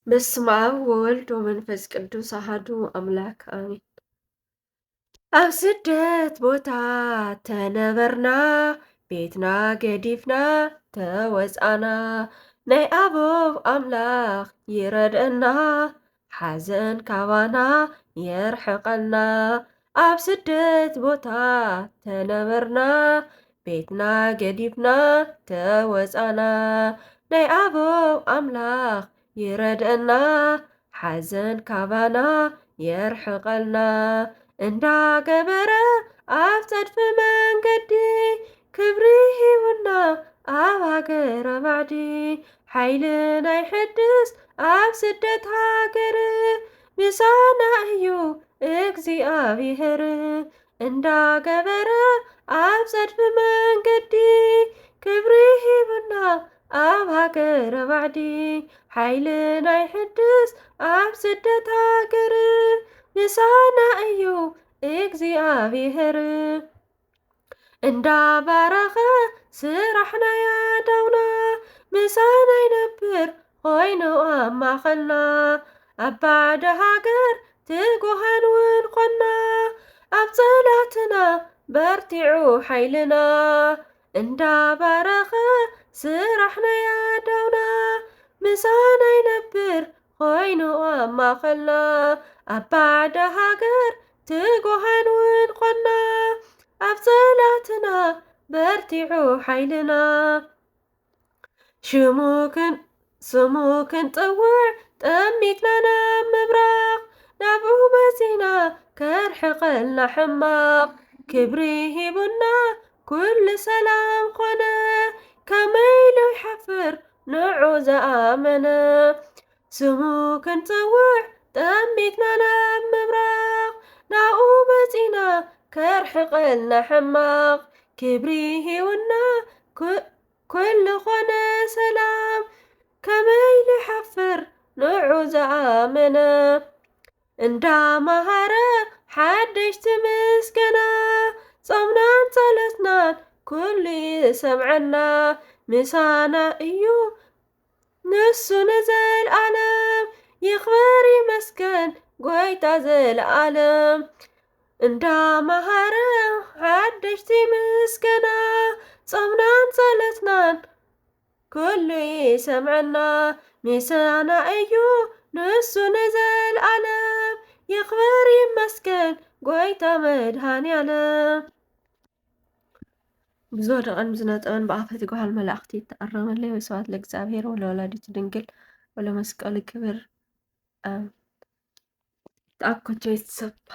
በስመ አብ ወወልድ ወመንፈስ ቅዱስ አሐዱ አምላክ አሜን። ኣብ ስደት ቦታ ተነበርና ቤትና ገዲፍና ተወፃና ናይ ኣቦብ ኣምላኽ ይረድአና ሓዘን ካባና የርሕቐልና። ኣብ ስደት ቦታ ተነበርና ቤትና ገዲፍና ተወፃና ናይ ኣቦብ ኣምላኽ ይረድአና ሓዘን ካባና የርሕቐልና። እንዳገበረ ኣብ ፀድፊ መንገዲ ክብሪ ሂቡና ኣብ ሃገረ ባዕዲ ሓይሊ ናይ ሕድስ ኣብ ስደት ሃገር ምሳና እዩ እግዚኣብሔር። እንዳገበረ ኣብ ፀድፊ መንገዲ ክብሪ ሂቡና ኣብ ሃገረ ባዕዲ ሓይሊ ናይ ሕድስ ኣብ ስደት ሃገር ምሳና እዩ እግዚኣብሔር። እንዳባረኸ ስራሕና ያዳውና ምሳና ይነብር ኮይኑ ኣብ ማእኸልና ኣብ ባዕዲ ሃገር ትጉሃን እውን ኮና ኣብ ፀላእትና በርቲዑ ሓይልና። እንዳባረኸ ስራሕና ያዳውና ምሳና ይነብር ኮይኑ ኣብ ማእኸልና ኣብ ባዕዲ ሃገር ትጉሃን እውን ኮና ኣብ ፀላእትና በርቲዑ ሓይልና። ስሙ ክንፅውዕ ጠሚትና ናብ ምብራቕ ናብኡ መፂና ከርሕቐልና ሕማቕ ክብሪ ሂቡና ኩሉ ሰላም ኮነ ከመይ ኢሉ ይሓፍር ንዑ ዝኣመነ። ስሙ ክንፅውዕ ጠሚትና ናብ ምብራቕ ናብኡ መፂና ከርሕቐልና ሕማቕ ክብሪ ሂቡና ኩሉ ኮነ ሰላም ከመይ ኢሉ ይሓፍር ንዑ ዝኣመነ። እንዳመሃረ ሓደሽቲ ምስገና ጾምናን ጸሎትናን ኩሉ ይሰምዐና ምሳና እዩ ንሱ ንዘለዓለም ይኽበር ይመስገን ጐይታ ዘለዓለም። እንዳመሃረ ሓደሽቲ ምስገና ጾምናን ጸሎትናን ኩሉ ይሰምዐና ምሳና እዩ ንሱ ንዘለዓለም ይኽበር ይመስገን ጐይታ መድኃኔዓለም። ብዝወደቐን ብዝነጠበን ብኣፈ ትጓሃል መላእኽቲ ተኣረመለይ። ወስብሐት ለእግዚአብሔር ወለወላዲቱ ድንግል ወለመስቀሉ ክብር። ተኣኮቶ ይትሰብሐ